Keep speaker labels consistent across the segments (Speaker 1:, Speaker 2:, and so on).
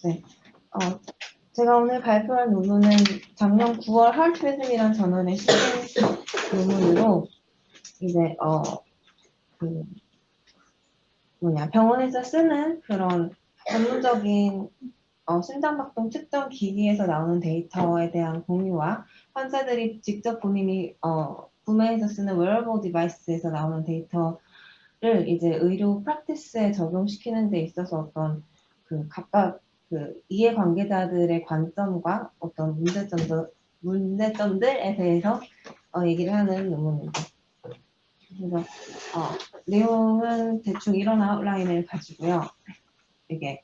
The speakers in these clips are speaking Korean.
Speaker 1: 네. 제가 오늘 발표할 논문은 작년 9월 하트리즘이라는 저널에 실린 논문으로 이제 그 병원에서 쓰는 그런 전문적인 심장박동 측정 기기에서 나오는 데이터에 대한 공유와 환자들이 직접 본인이 구매해서 쓰는 웨어러블 디바이스에서 나오는 데이터를 이제 의료 프랙티스에 적용시키는 데 있어서 어떤 각각 이해관계자들의 관점과 어떤 문제점들에 대해서 얘기를 하는 논문입니다. 그래서 내용은 대충 이런 아웃라인을 가지고요. 이게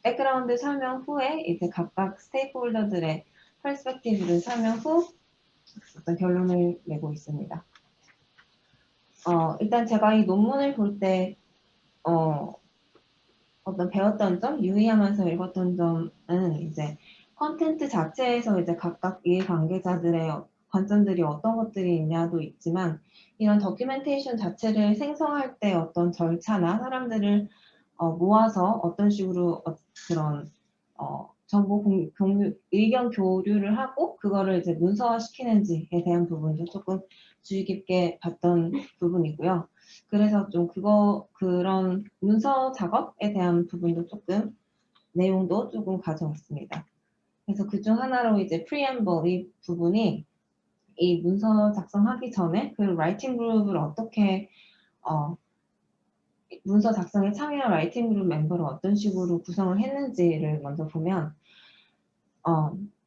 Speaker 1: 백그라운드 설명 후에 이제 각각 스테이크홀더들의 퍼스펙티브를 설명 후 어떤 결론을 내고 있습니다. 일단 제가 이 논문을 볼 때 어떤 배웠던 점, 유의하면서 읽었던 점은 이제 컨텐트 자체에서 이제 각각 이해관계자들의 관점들이 어떤 것들이 있냐도 있지만 이런 도큐멘테이션 자체를 생성할 때 어떤 절차나 사람들을 모아서 어떤 식으로 그런 정보 공유, 의견 교류를 하고 그거를 이제 문서화시키는지에 대한 부분도 조금 주의 깊게 봤던 부분이고요. 그래서 좀 그런 문서 작업에 대한 부분도 조금 내용도 조금 가져왔습니다. 그래서 그중 하나로 이제 preamble 이 부분이 이 문서 작성하기 전에 그 라이팅 그룹을 어떻게 문서 작성에 참여한 라이팅 그룹 멤버를 어떤 식으로 구성을 했는지를 먼저 보면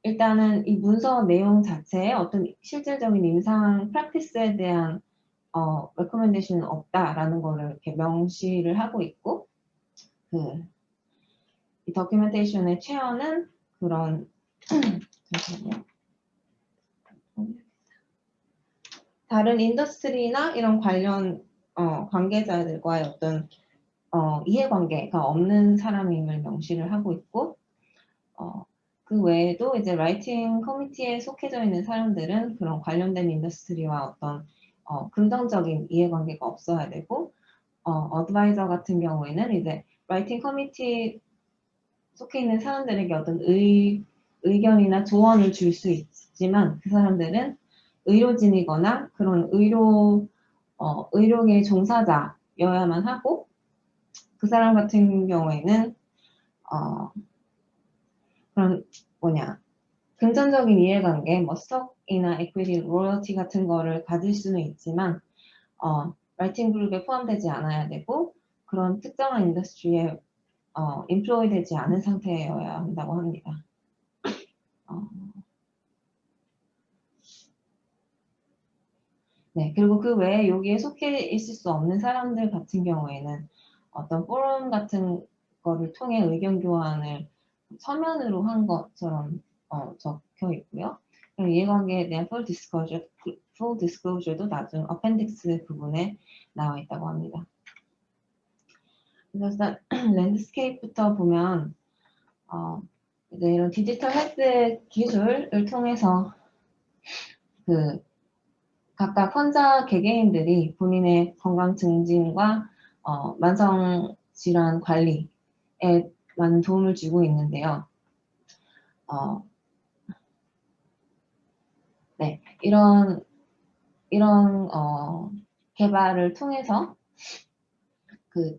Speaker 1: 일단은 이 문서 내용 자체에 어떤 실질적인 임상 프랙티스에 대한 레코멘데이션은 없다라는 거를 이렇게 명시를 하고 있고 이 도큐멘테이션의 체어는 그런 잠시만요. 다른 인더스트리나 이런 관련 관계자들과의 어떤 이해관계가 없는 사람임을 명시를 하고 있고 그 외에도 이제 라이팅 커미티에 속해져 있는 사람들은 그런 관련된 인더스트리와 어떤 긍정적인 이해관계가 없어야 되고 어드바이저 같은 경우에는 이제 라이팅 커미티 속해 있는 사람들에게 어떤 의견이나 조언을 줄 수 있지만 그 사람들은 의료진이거나 그런 의료계 종사자여야만 하고 그 사람 같은 경우에는 그런 금전적인 이해관계, 뭐 스톡이나 에퀴티, 로열티 같은 거를 가질 수는 있지만 라이팅 그룹에 포함되지 않아야 되고 그런 특정한 인더스트리에 인플로이 되지 않은 상태여야 한다고 합니다. 네, 그리고 그 외에 여기에 속해 있을 수 없는 사람들 같은 경우에는 어떤 포럼 같은 거를 통해 의견 교환을 서면으로 한 것처럼 적혀 있고요. 그리고 이해관계에 대한 full disclosure도 나중 appendix 부분에 나와 있다고 합니다. 그래서 랜드스케이프부터 보면 이제 이런 디지털 헬스 기술을 통해서 각각 환자 개개인들이 본인의 건강 증진과 만성 질환 관리에 많은 도움을 주고 있는데요. 네, 이런 개발을 통해서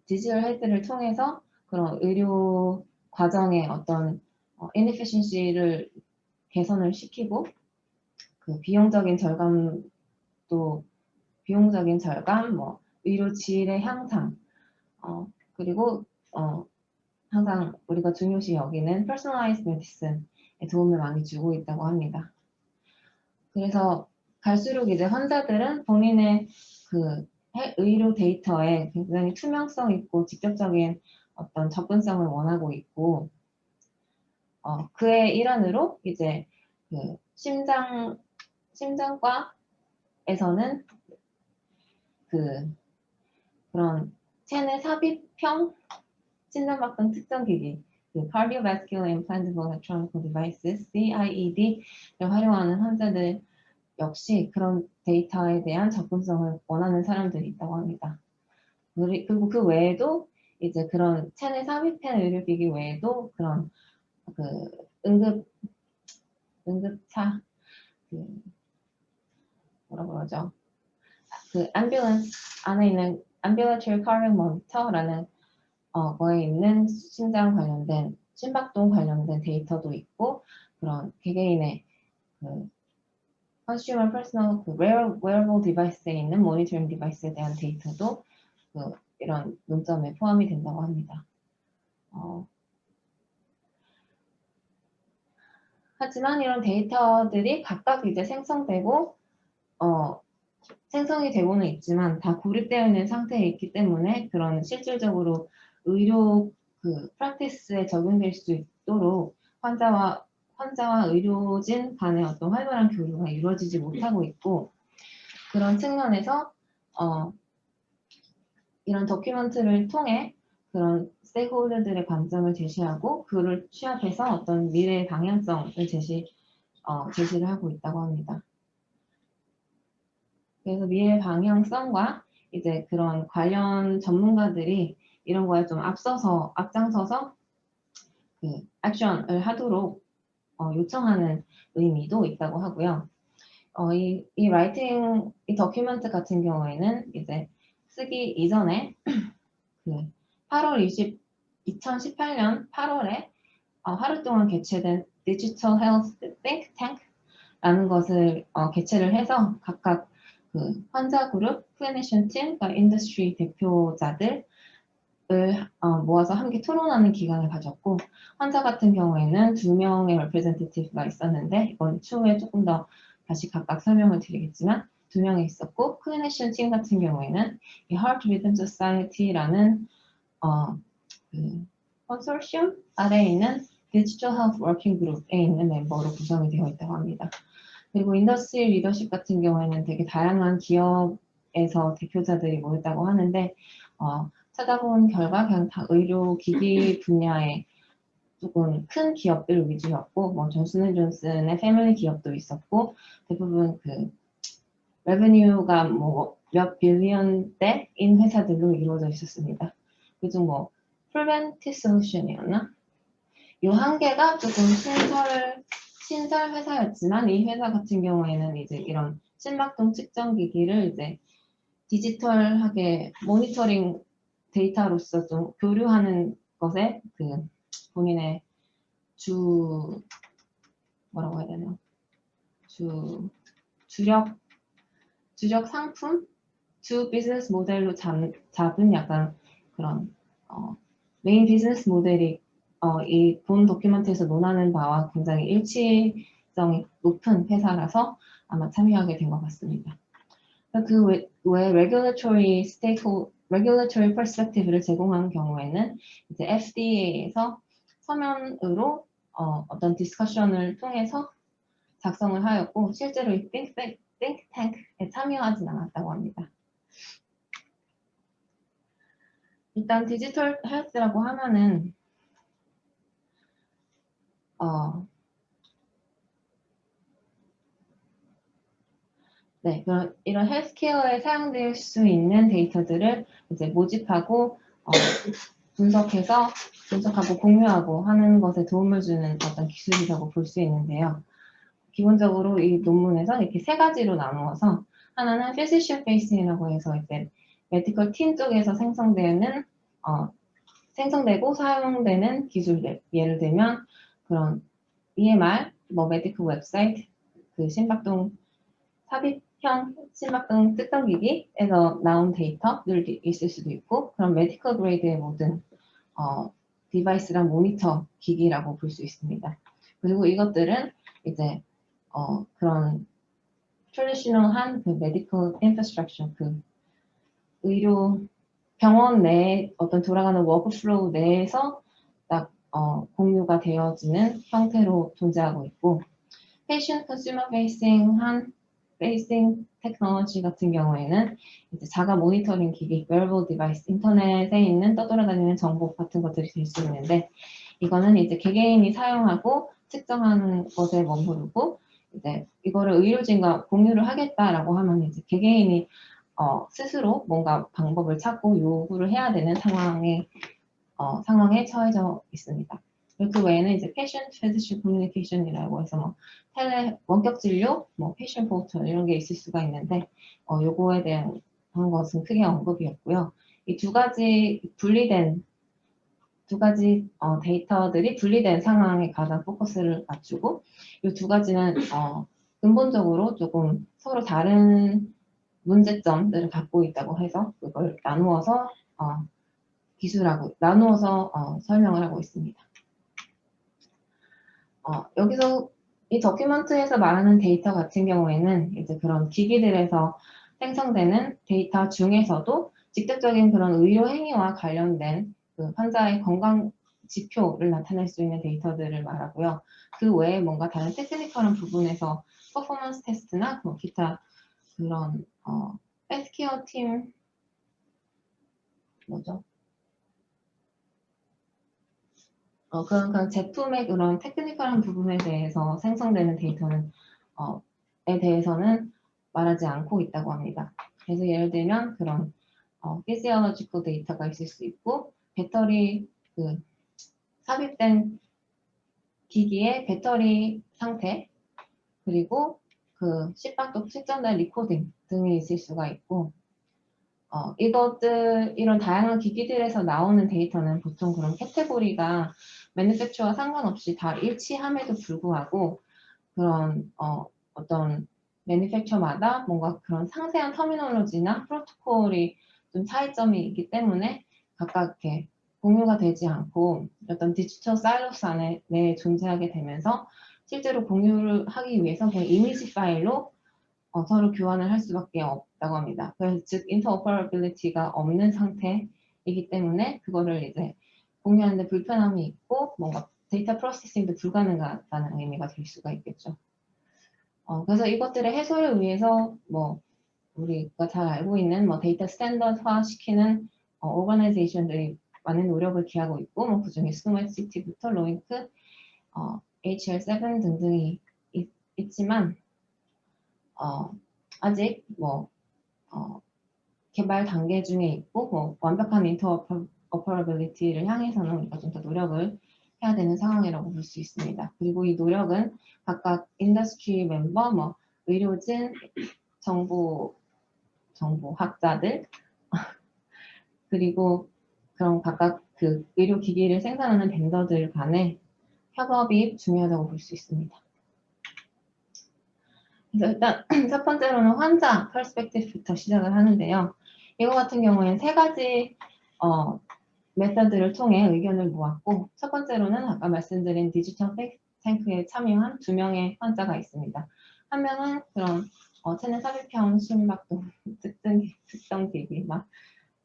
Speaker 1: 디지털 헬스를 통해서 그런 의료 과정의 어떤 inefficiency를 개선을 시키고 비용적인 절감, 뭐 의료 질의 향상, 그리고 항상 우리가 중요시 여기는 personalized medicine에 도움을 많이 주고 있다고 합니다. 그래서 갈수록 이제 환자들은 본인의 의료 데이터에 굉장히 투명성 있고 직접적인 어떤 접근성을 원하고 있고 그의 일환으로 이제 심장과에서는 그런 체내 삽입형 심장박동 측정기기 Cardiovascular Implantable Electronic Devices (CIED를 활용하는 환자들 역시 그런 데이터에 대한 접근성을 원하는 사람들이 있다고 합니다. 그리고 그 외에도 이제 그런 체내 삽입된 의료기기 외에도 그런 그 응급차, 그 뭐라고 그러죠? 그 앰뷸런스 안에 있는 ambulatory cardiac monitor라는 거에 있는 심장 관련된 심박동 관련된 데이터도 있고, 그런 개개인의 그 consumer personal 그 wearable device에 있는 모니터링 디바이스에 대한 데이터도 그 이런 논점에 포함이 된다고 합니다. 하지만 이런 데이터들이 각각 이제 생성이 되고는 있지만 다 고립되어 있는 상태에 있기 때문에 그런 실질적으로 의료 그 프랙티스에 적용될 수 있도록 환자와 의료진 간의 어떤 활발한 교류가 이루어지지 못하고 있고, 그런 측면에서 이런 도큐멘트를 통해 그런 스테이크홀더들의 관점을 제시하고 그를 취합해서 어떤 미래의 방향성을 제시를 하고 있다고 합니다. 그래서 미래 방향성과 이제 그런 관련 전문가들이 이런 거에 좀 앞장서서 그 액션을 하도록 요청하는 의미도 있다고 하고요. 이 도큐멘트 같은 경우에는 이제 쓰기 이전에 그 2018년 8월에 하루 동안 개최된 디지털 헬스 think tank라는 것을 개최를 해서 각각 그 환자 그룹, 클리니션 팀, 인더스트리 대표자들을 모아서 함께 토론하는 기간을 가졌고, 환자 같은 경우에는 2명의 representative가 있었는데, 이건 추후에 조금 더 다시 각각 설명을 드리겠지만 2명이 있었고, 클리니션 팀 같은 경우에는 이 Heart Rhythm Society라는 그 컨소시엄 아래에 있는 디지털 헬스 워킹 그룹에 있는 멤버로 구성이 되어 있다고 합니다. 그리고 인더스트리 리더십 같은 경우에는 되게 다양한 기업에서 대표자들이 모였다고 하는데, 찾아본 결과 그냥 다 의료기기 분야의 조금 큰 기업들 위주였고, 뭐 존슨앤존슨의 패밀리 기업도 있었고, 대부분 그 레베뉴가 뭐 몇 빌리언대인 회사들로 이루어져 있었습니다. 그중 뭐 프리벤티 솔루션이었나? 이 한 개가 조금 신설 회사였지만, 이 회사 같은 경우에는 이제 이런 심박동 측정 기기를 이제 디지털하게 모니터링 데이터로서 좀 교류하는 것에 그 본인의 뭐라고 해야 되나? 주력 상품? 주 비즈니스 모델로 잡은 약간 그런 메인 비즈니스 모델이 이 본 도큐멘트에서 논하는 바와 굉장히 일치성이 높은 회사라서 아마 참여하게 된 것 같습니다. 그 외 regulatory perspective를 제공하는 경우에는 이제 FDA에서 서면으로 어떤 디스커션을 통해서 작성을 하였고, 실제로 이 think tank에 참여하진 않았다고 합니다. 일단 디지털 헬스라고 하면은 네, 이런 헬스케어에 사용될 수 있는 데이터들을 이제 모집하고 분석하고 공유하고 하는 것에 도움을 주는 어떤 기술이라고 볼 수 있는데요. 기본적으로 이 논문에서 이렇게 세 가지로 나누어서, 하나는 physician facing이라고 해서 이제 메디컬 팀 쪽에서 생성되고 사용되는 기술들, 예를 들면 그런 EMR, 뭐 메디컬 웹사이트, 그 삽입형 심박동 측정기기에서 나온 데이터들이 있을 수도 있고, 그런 메디컬 그레이드의 모든 디바이스랑 모니터 기기라고 볼 수 있습니다. 그리고 이것들은 이제 그런 트래디셔널한 그 메디컬 인프라스트럭처, 그 의료 병원 내에 어떤 돌아가는 워크플로우 내에서 딱 공유가 되어지는 형태로 존재하고 있고, patient consumer facing 테크놀로지 같은 경우에는 이제 자가 모니터링 기기, wearable device, 인터넷에 있는 떠돌아다니는 정보 같은 것들이 될 수 있는데, 이거는 이제 개개인이 사용하고 측정하는 것에 머무르고, 이제 이거를 의료진과 공유를 하겠다라고 하면 이제 개개인이 스스로 뭔가 방법을 찾고 요구를 해야 되는 상황에 처해져 있습니다. 그리고 그 외에는 이제 patient physician communication이라고 해서 뭐 원격 진료, 뭐 patient portal 이런 게 있을 수가 있는데 요거에 대한 것은 크게 언급이 없고요. 이 두 가지 데이터들이 분리된 상황에 가장 포커스를 맞추고 이 두 가지는 근본적으로 조금 서로 다른 문제점들을 갖고 있다고 해서 그걸 나누어서 설명을 하고 있습니다. 여기서 이 더큐먼트에서 말하는 데이터 같은 경우에는 이제 그런 기기들에서 생성되는 데이터 중에서도 직접적인 그런 의료 행위와 관련된 그 환자의 건강 지표를 나타낼 수 있는 데이터들을 말하고요. 그 외에 뭔가 다른 테크니컬한 부분에서 퍼포먼스 테스트나 뭐 기타 그런 헬스케어 팀 그런 제품의 그런 테크니컬한 부분에 대해서 생성되는 데이터는 에 대해서는 말하지 않고 있다고 합니다. 그래서 예를 들면 그런 피지올로지컬 데이터가 있을 수 있고 배터리 삽입된 기기의 배터리 상태 그리고 그 심박도 측정된 리코딩 등이 있을 수가 있고 이런 다양한 기기들에서 나오는 데이터는 보통 그런 카테고리가 매니팩처와 상관없이 다 일치함에도 불구하고 그런 어떤 매니팩처마다 뭔가 그런 상세한 터미놀로지나 프로토콜이 좀 차이점이 있기 때문에 각각 이렇게 공유가 되지 않고 어떤 디지털 사일로스 안에 존재하게 되면서 실제로 공유를 하기 위해서 그냥 이미지 파일로 서로 교환을 할 수밖에 없다고 합니다. 그래서 즉 인터오퍼러빌리티가 없는 상태이기 때문에 그거를 이제 공유하는데 불편함이 있고 뭔가 데이터 프로세싱도 불가능하다는 의미가 될 수가 있겠죠. 그래서 이것들의 해소를 위해서 뭐 우리가 잘 알고 있는 뭐 데이터 스탠더드화 시키는 오거나이제이션들이 많은 노력을 기하고 있고 뭐 그중에 스노맨시티부터 로잉크, HL7 등등이 있지만 아직 뭐 개발 단계 중에 있고 뭐 완벽한 인터오퍼러빌리티를 향해서는 우리가 좀 더 노력을 해야 되는 상황이라고 볼 수 있습니다. 그리고 이 노력은 각각 인더스트리 멤버, 뭐 의료진, 정보학자들 그리고 그런 각각 그 의료기기를 생산하는 벤더들 간의 협업이 중요하다고 볼 수 있습니다. 그래서 일단 첫 번째로는 환자 퍼스펙티브부터 시작을 하는데요. 이거 같은 경우에는 세 가지 메서드를 통해 의견을 모았고 첫 번째로는 아까 말씀드린 디지털 탱크에 참여한 2명의 환자가 있습니다. 한 명은 그런 체내 삽입형 심박동 특정 기기 막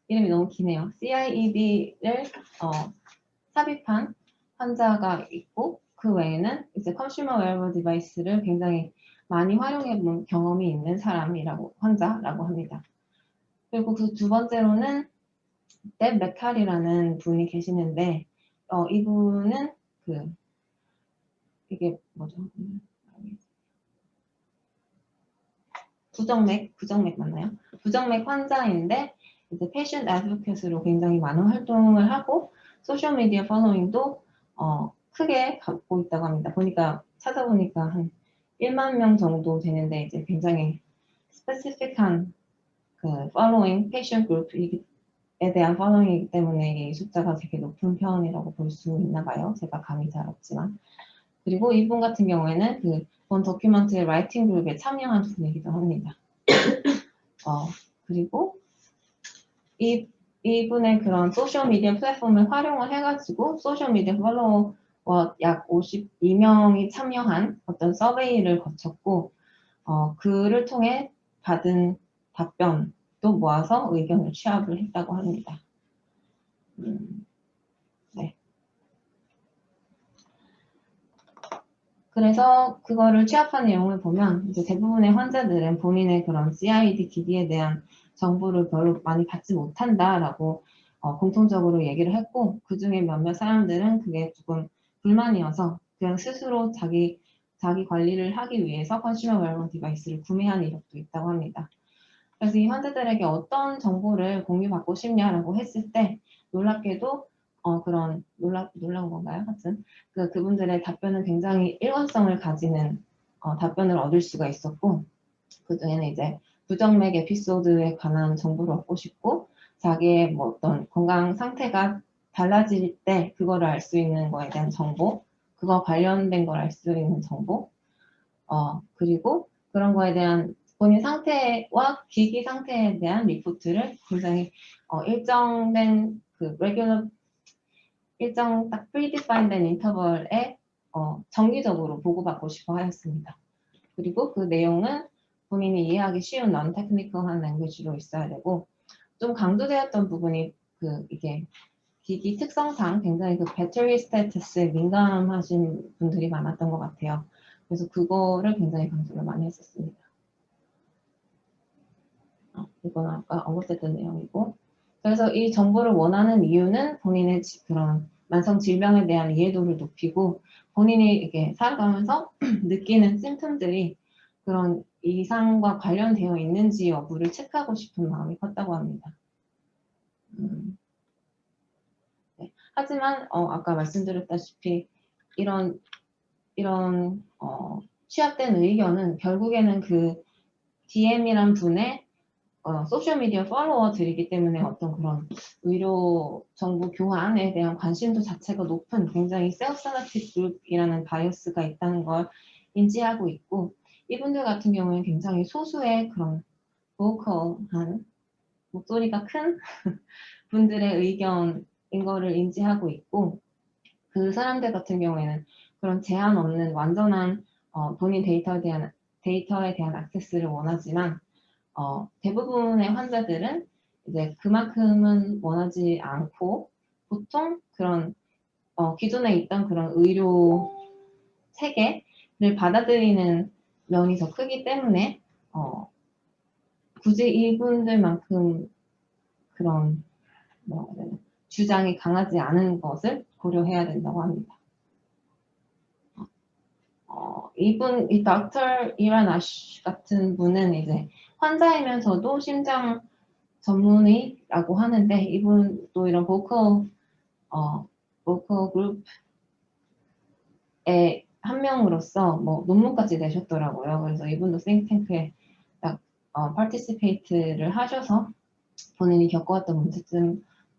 Speaker 1: 이름이 너무 기네요. CIED를 삽입한 환자가 있고 그 외에는 이제 컨슈머 웨어러블 디바이스를 굉장히 많이 활용해 본 경험이 있는 환자라고 합니다. 그리고 그 두 번째로는 뎁 메칼이라는 분이 계시는데 이분은 이게 뭐죠? 부정맥 맞나요? 부정맥 환자인데 이제 패션 애드보켓으로 굉장히 많은 활동을 하고 소셜 미디어 팔로잉도 크게 갖고 있다고 합니다. 찾아보니까 한 1만 명 정도 되는데 이제 굉장히 스페시픽한 그 팔로잉 패션 그룹에 대한 팔로잉이기 때문에 이 숫자가 되게 높은 편이라고 볼 수 있나 봐요. 제가 감이 잘 없지만. 그리고 이분 같은 경우에는 본 더큐먼트의 라이팅 그룹에 참여한 분이기도 합니다. 그리고 이분의 그런 소셜미디어 플랫폼을 활용을 해가지고 소셜미디어 팔로워 약 52명이 참여한 어떤 서베이를 거쳤고 그를 통해 받은 답변도 모아서 의견을 취합을 했다고 합니다. 네. 그래서 그거를 취합한 내용을 보면 이제 대부분의 환자들은 본인의 그런 CID 기기에 대한 정보를 별로 많이 받지 못한다라고 공통적으로 얘기를 했고 그 중에 몇몇 사람들은 그게 조금 불만이어서 그냥 스스로 자기 관리를 하기 위해서 컨슈머 웨어러블 디바이스를 구매한 이력도 있다고 합니다. 그래서 이 환자들에게 어떤 정보를 공유받고 싶냐라고 했을 때 놀랍게도 놀라운 건가요? 하여튼 그분들의 답변은 굉장히 일관성을 가지는 답변을 얻을 수가 있었고, 그중에는 이제 부정맥 에피소드에 관한 정보를 얻고 싶고, 자기의 뭐 어떤 건강 상태가 달라질 때 그거를 알 수 있는 거에 대한 정보, 그거 관련된 걸 알 수 있는 정보, 그리고 그런 거에 대한 본인 상태와 기기 상태에 대한 리포트를 굉장히 일정된 일정 딱 프리디파인된 인터벌에 정기적으로 보고받고 싶어 하였습니다. 그리고 그 내용은 본인이 이해하기 쉬운 non-technical한 랭귀지로 있어야 되고, 좀 강조되었던 부분이 이게 기기 특성상 굉장히 배터리 스테이터스에 민감하신 분들이 많았던 것 같아요. 그래서 그거를 굉장히 강조를 많이 했었습니다. 이건 아까 언급됐던 내용이고, 그래서 이 정보를 원하는 이유는 본인의 그런 만성 질병에 대한 이해도를 높이고, 본인이 이렇게 살아가면서 느끼는 심텀들이 그런 이상과 관련되어 있는지 여부를 체크하고 싶은 마음이 컸다고 합니다. 네. 하지만 아까 말씀드렸다시피 이런 취합된 의견은 결국에는 그 DM이란 분의 소셜미디어 팔로워들이기 때문에 어떤 그런 의료 정보 교환에 대한 관심도 자체가 높은 굉장히 셀프-세너틱 그룹이라는 바이어스가 있다는 걸 인지하고 있고, 이분들 같은 경우에는 굉장히 소수의 그런 보컬한 목소리가 큰 분들의 의견인 거를 인지하고 있고, 그 사람들 같은 경우에는 그런 제한 없는 완전한 본인 데이터에 대한 액세스를 원하지만 대부분의 환자들은 이제 그만큼은 원하지 않고, 보통 그런 기존에 있던 그런 의료 체계를 받아들이는 면이 더 크기 때문에 굳이 이분들만큼 그런 주장이 강하지 않은 것을 고려해야 된다고 합니다. 이 닥터 이란 아쉬 같은 분은 이제 환자이면서도 심장 전문의라고 하는데, 이분도 이런 보컬 그룹의 한 명으로서 뭐 논문까지 내셨더라고요. 그래서 이분도 싱탱크에 딱 파티시페이트를 하셔서 본인이 겪어왔던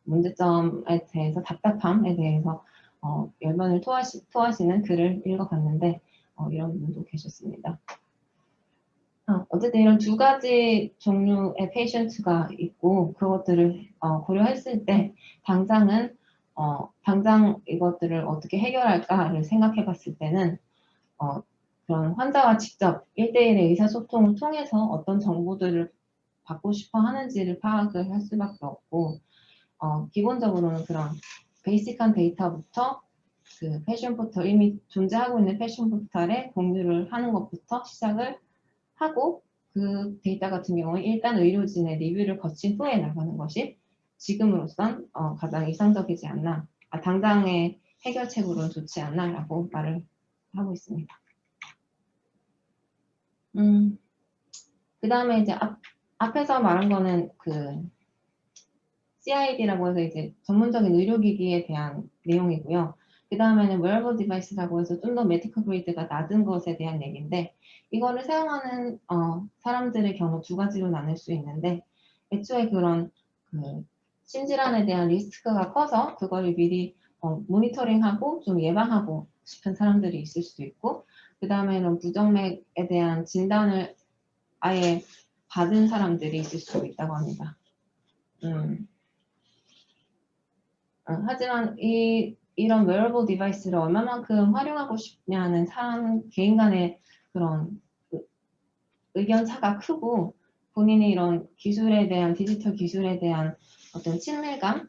Speaker 1: 문제점에 대해서, 답답함에 대해서 열변을 토하시는 글을 읽어봤는데 이런 분도 계셨습니다. 어쨌든 이런 두 가지 종류의 페이션트가 있고, 그것들을 고려했을 때 당장 이것들을 어떻게 해결할까를 생각해 봤을 때는 그런 환자와 직접 1대1의 의사소통을 통해서 어떤 정보들을 받고 싶어 하는지를 파악을 할 수밖에 없고, 기본적으로는 그런 베이직한 데이터부터 그 패션 포털, 이미 존재하고 있는 패션 포털에 공유를 하는 것부터 시작을 하고, 그 데이터 같은 경우는 일단 의료진의 리뷰를 거친 후에 나가는 것이 지금으로선 가장 이상적이지 않나, 당장의 해결책으로는 좋지 않나라고 말을 하고 있습니다. 그 다음에 이제 앞에서 말한 거는 그 CID라고 해서 이제 전문적인 의료기기에 대한 내용이고요. 그 다음에는 wearable device라고 해서 좀 더 메디컬 그레이드가 낮은 것에 대한 얘기인데, 이거를 사용하는 사람들의 경우 두 가지로 나눌 수 있는데, 애초에 그런 심질환에 대한 리스크가 커서 그거를 미리 모니터링하고 좀 예방하고 싶은 사람들이 있을 수도 있고, 그 다음에는 부정맥에 대한 진단을 아예 받은 사람들이 있을 수 있다고 합니다. 하지만 이런 웨어러블 디바이스를 얼마만큼 활용하고 싶냐는 개인 간의 그런 의견 차가 크고, 본인이 이런 기술에 대한, 디지털 기술에 대한 어떤 친밀감,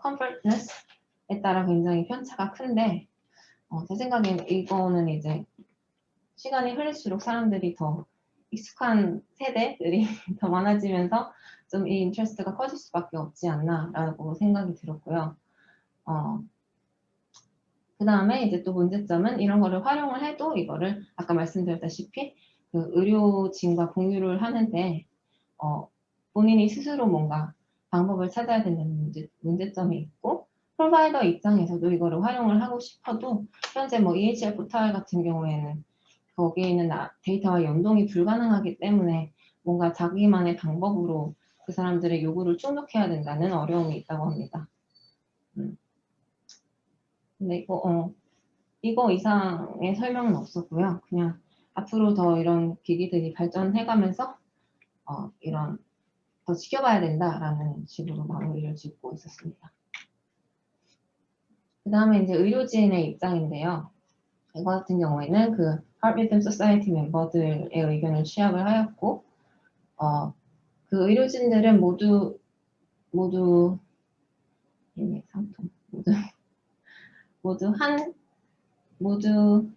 Speaker 1: comfortness에 따라 굉장히 편차가 큰데, 제 생각엔 이거는 이제 시간이 흐를수록 사람들이 더 익숙한 세대들이 더 많아지면서 좀 이 인트레스트가 커질 수밖에 없지 않나라고 생각이 들었고요. 그 다음에 이제 또 문제점은 이런 거를 활용을 해도 이거를 아까 말씀드렸다시피 그 의료진과 공유를 하는데 본인이 스스로 뭔가 방법을 찾아야 된다는 문제점이 있고, 프로바이더 입장에서도 이거를 활용을 하고 싶어도 현재 뭐 EHR 포털 같은 경우에는 거기에 있는 데이터와 연동이 불가능하기 때문에 뭔가 자기만의 방법으로 그 사람들의 요구를 충족해야 된다는 어려움이 있다고 합니다. 근데 이거 이상의 설명은 없었고요. 그냥 앞으로 더 이런 기기들이 발전해가면서 이런 더 지켜봐야 된다라는 식으로 마무리를 짓고 있었습니다. 그 다음에 이제 의료진의 입장인데요. 이거 같은 경우에는 그 Heart Rhythm Society 멤버들의 의견을 취합을 하였고, 그 의료진들은 모두 상품 모두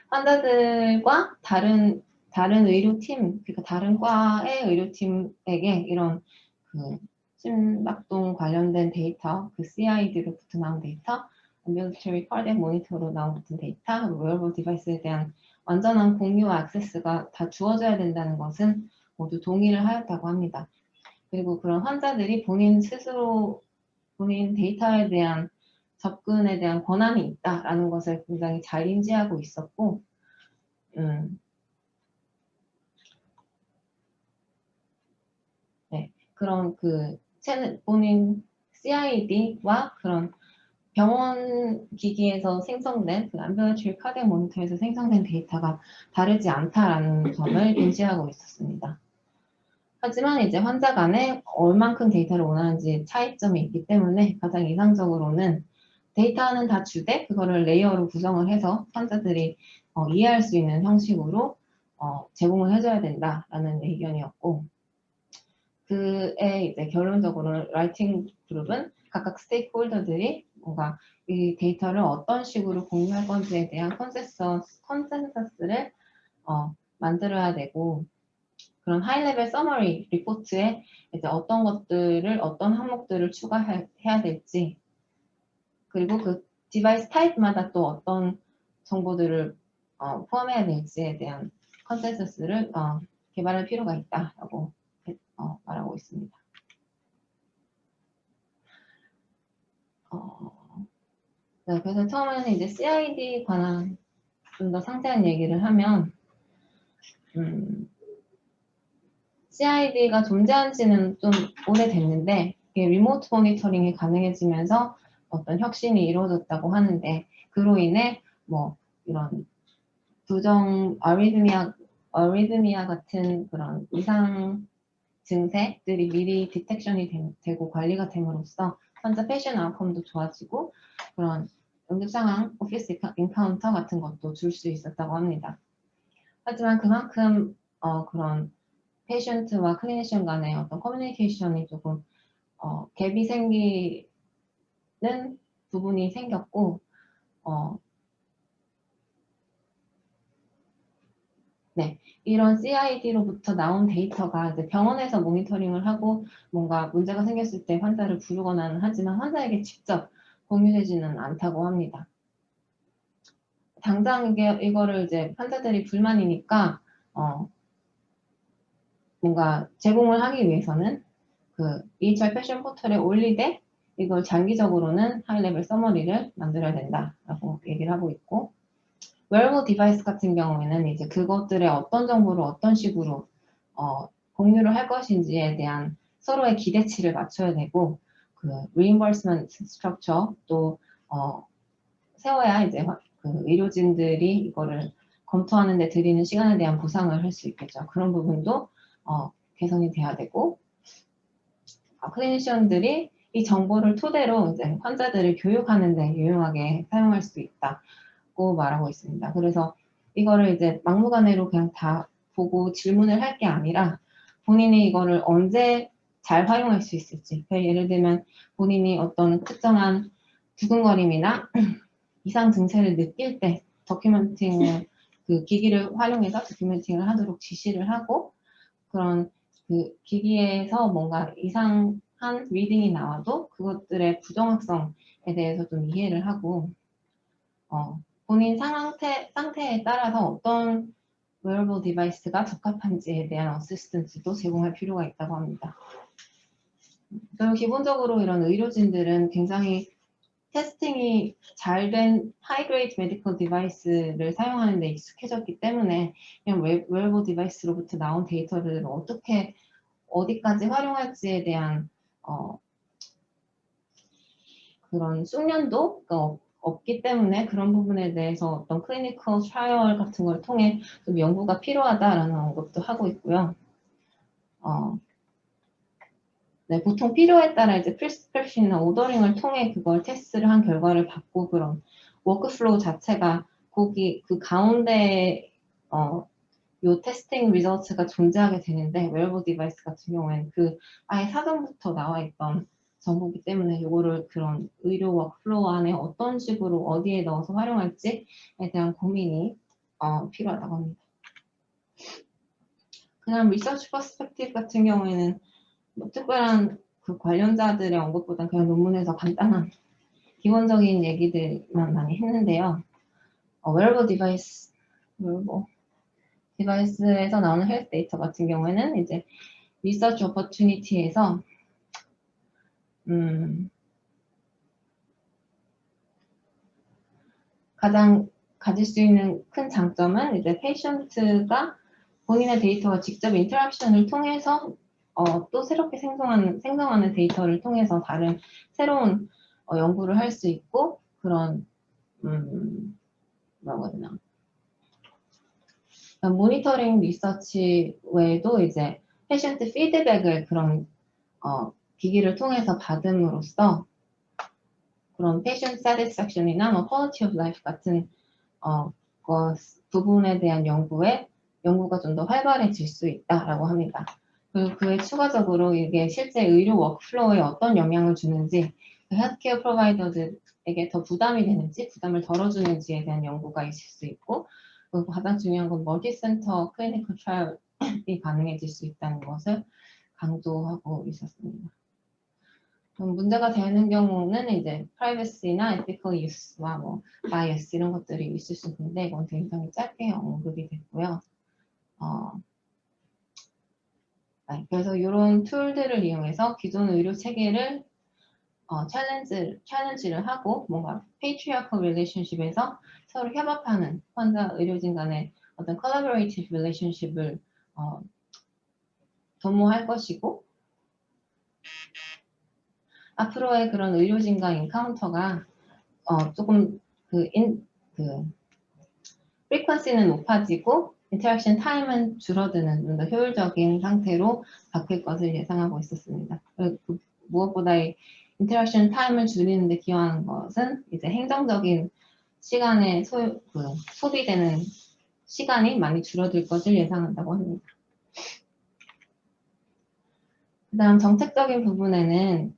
Speaker 1: 환자들과 다른 의료팀, 그러니까 다른 과의 의료팀에게 이런 그 심박동 관련된 데이터, 그 CID로부터 나온 데이터, Ambulatory Cardiac Monitor로 나온 데이터, Wearable Device에 대한 완전한 공유와 액세스가 다 주어져야 된다는 것은 모두 동의를 하였다고 합니다. 그리고 그런 환자들이 본인 스스로 본인 데이터에 대한 접근에 대한 권한이 있다라는 것을 굉장히 잘 인지하고 있었고, 네, 그런 본인 CID와 그런 병원 기기에서 생성된 그 Ambulatory Cardiac Monitor에서 생성된 데이터가 다르지 않다라는 점을 인지하고 있었습니다. 하지만 이제 환자 간에 얼만큼 데이터를 원하는지 차이점이 있기 때문에 가장 이상적으로는 데이터는 다 주되 그거를 레이어로 구성을 해서 환자들이 이해할 수 있는 형식으로 제공을 해줘야 된다라는 의견이었고, 그에 이제 결론적으로 라이팅 그룹은 각각 스테이크홀더들이 뭔가 이 데이터를 어떤 식으로 공유할 건지에 대한 컨센서스를 만들어야 되고, 그런 하이레벨 서머리 리포트에 이제 어떤 항목들을 추가해야 될지, 그리고 그 디바이스 타입마다 또 어떤 정보들을 포함해야 될지에 대한 컨센서스를 개발할 필요가 있다라고 말하고 있습니다. 네, 그래서 처음에는 이제 CID 관한 좀 더 상세한 얘기를 하면, CID가 존재한 지는 좀 오래됐는데 이게 리모트 모니터링이 가능해지면서 어떤 혁신이 이루어졌다고 하는데, 그로 인해 뭐 이런 부정 아리드미아 같은 그런 이상 증세들이 미리 디텍션이 되고 관리가 됨으로써 환자 패션 아웃컴도 좋아지고 그런 응급상황 오피스 인카운터 같은 것도 줄 수 있었다고 합니다. 하지만 그만큼 그런 페이션트와 클리니션 간의 어떤 커뮤니케이션이 조금 갭이 생기는 부분이 생겼고, 네, 이런 CID로부터 나온 데이터가 이제 병원에서 모니터링을 하고 뭔가 문제가 생겼을 때 환자를 부르거나는 하지만 환자에게 직접 공유되지는 않다고 합니다. 당장 이거를 이제 환자들이 불만이니까 뭔가 제공을 하기 위해서는 그 EHR 패션 포털에 올리되 이걸 장기적으로는 하이레벨 서머리를 만들어야 된다라고 얘기를 하고 있고, 웨어러블 디바이스 같은 경우에는 이제 그것들의 어떤 정보를 어떤 식으로 공유를 할 것인지에 대한 서로의 기대치를 맞춰야 되고, 그 reimbursement structure 또 세워야 이제 그 의료진들이 이거를 검토하는 데 들이는 시간에 대한 보상을 할 수 있겠죠. 그런 부분도 개선이 돼야 되고, 클리니션들이 이 정보를 토대로 이제 환자들을 교육하는 데 유용하게 사용할 수 있다고 말하고 있습니다. 그래서 이거를 이제 막무가내로 그냥 다 보고 질문을 할 게 아니라 본인이 이거를 언제 잘 활용할 수 있을지, 예를 들면 본인이 어떤 특정한 두근거림이나 이상 증세를 느낄 때 도큐멘팅을 그 기기를 활용해서 도큐멘팅을 하도록 지시를 하고, 그런 그 기기에서 뭔가 이상한 리딩이 나와도 그것들의 부정확성에 대해서 좀 이해를 하고, 본인 상태에 따라서 어떤 wearable device가 적합한지에 대한 어시스턴스도 제공할 필요가 있다고 합니다. 그리고 기본적으로 이런 의료진들은 굉장히 테스팅이 잘 된 하이그레이드 메디컬 디바이스를 사용하는 데 익숙해졌기 때문에 그냥 웨어러블 디바이스로부터 나온 데이터를 어떻게 어디까지 활용할지에 대한 그런 숙련도가 없기 때문에 그런 부분에 대해서 어떤 클리니컬 트라이얼 같은 걸 통해 좀 연구가 필요하다라는 언급도 하고 있고요. 네, 보통 필요에 따라 이제 프리스크립션이나 오더링을 통해 그걸 테스트를 한 결과를 받고 그런 워크플로우 자체가 거기 그 가운데 요 테스팅 리저트가 존재하게 되는데 웨어러블 디바이스 같은 경우에는 그 아예 사전부터 나와 있던 정보이기 때문에 요거를 그런 의료 워크플로우 안에 어떤 식으로 어디에 넣어서 활용할지에 대한 고민이 필요하다고 합니다. 그냥 리서치 퍼스펙티브 같은 경우에는 뭐 특별한 그 관련자들의 언급보다 그냥 논문에서 간단한 기본적인 얘기들만 많이 했는데요. 웨어러블 디바이스에서 나오는 헬스 데이터 같은 경우에는 이제 리서치 오퍼튜니티에서 가장 가질 수 있는 큰 장점은 이제 페이션트가 본인의 데이터와 직접 인터랙션을 통해서 또 새롭게 생성하는 데이터를 통해서 다른 새로운 연구를 할 수 있고 그런 뭐라고 해야 되나 모니터링 리서치 외에도 이제 페이션트 피드백을 그런 기기를 통해서 받음으로써 그런 patient satisfaction이나 뭐 quality of life 같은 부분에 대한 연구가 좀 더 활발해질 수 있다라고 합니다. 그리고 그에 추가적으로 이게 실제 의료 워크플로우에 어떤 영향을 주는지, 헬스케어 프로바이더들에게 더 부담이 되는지, 부담을 덜어주는지에 대한 연구가 있을 수 있고, 그리고 가장 중요한 건 멀티센터 클리니컬 트라이얼이 가능해질 수 있다는 것을 강조하고 있었습니다. 문제가 되는 경우는 이제 privacy나 ethical use와 뭐 bias 이런 것들이 있을 수 있는데 이건 굉장히 짧게 언급이 됐고요. 그래서 이런 툴들을 이용해서 기존 의료 체계를 챌린지를 하고 뭔가 patriarchal relationship에서 서로 협업하는 환자 의료진 간의 어떤 collaborative relationship을 도모할 것이고 앞으로의 그런 의료진과 인카운터가 조금 프리퀀시는 높아지고 인터랙션 타임은 줄어드는 좀 더 효율적인 상태로 바뀔 것을 예상하고 있었습니다. 무엇보다 이 인터랙션 타임을 줄이는 데 기여하는 것은 이제 행정적인 시간에 소비되는 시간이 많이 줄어들 것을 예상한다고 합니다. 그 다음 정책적인 부분에는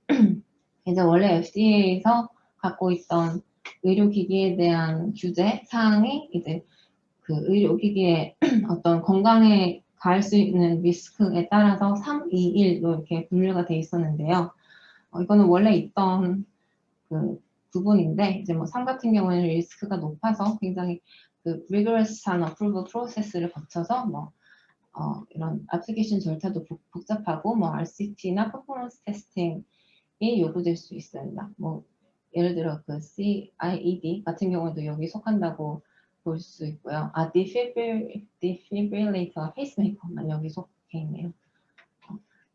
Speaker 1: 이제 원래 FDA에서 갖고 있던 의료기기에 대한 규제 사항이 이제 그 의료기기의 어떤 건강에 가할 수 있는 리스크에 따라서 3, 2, 1로 이렇게 분류가 돼 있었는데요. 이거는 원래 있던 그 부분인데 이제 뭐 3 같은 경우에는 리스크가 높아서 굉장히 그 rigorous한 approval 프로세스를 거쳐서 뭐 이런 애플리케이션 절차도 복잡하고 뭐 RCT나 퍼포먼스 테스팅이 요구될 수 있습니다. 뭐 예를 들어 그 CIED 같은 경우도 여기 속한다고 볼 수 있고요. 디피브릴레이터, 페이스메이커만 여기 속해 있네요.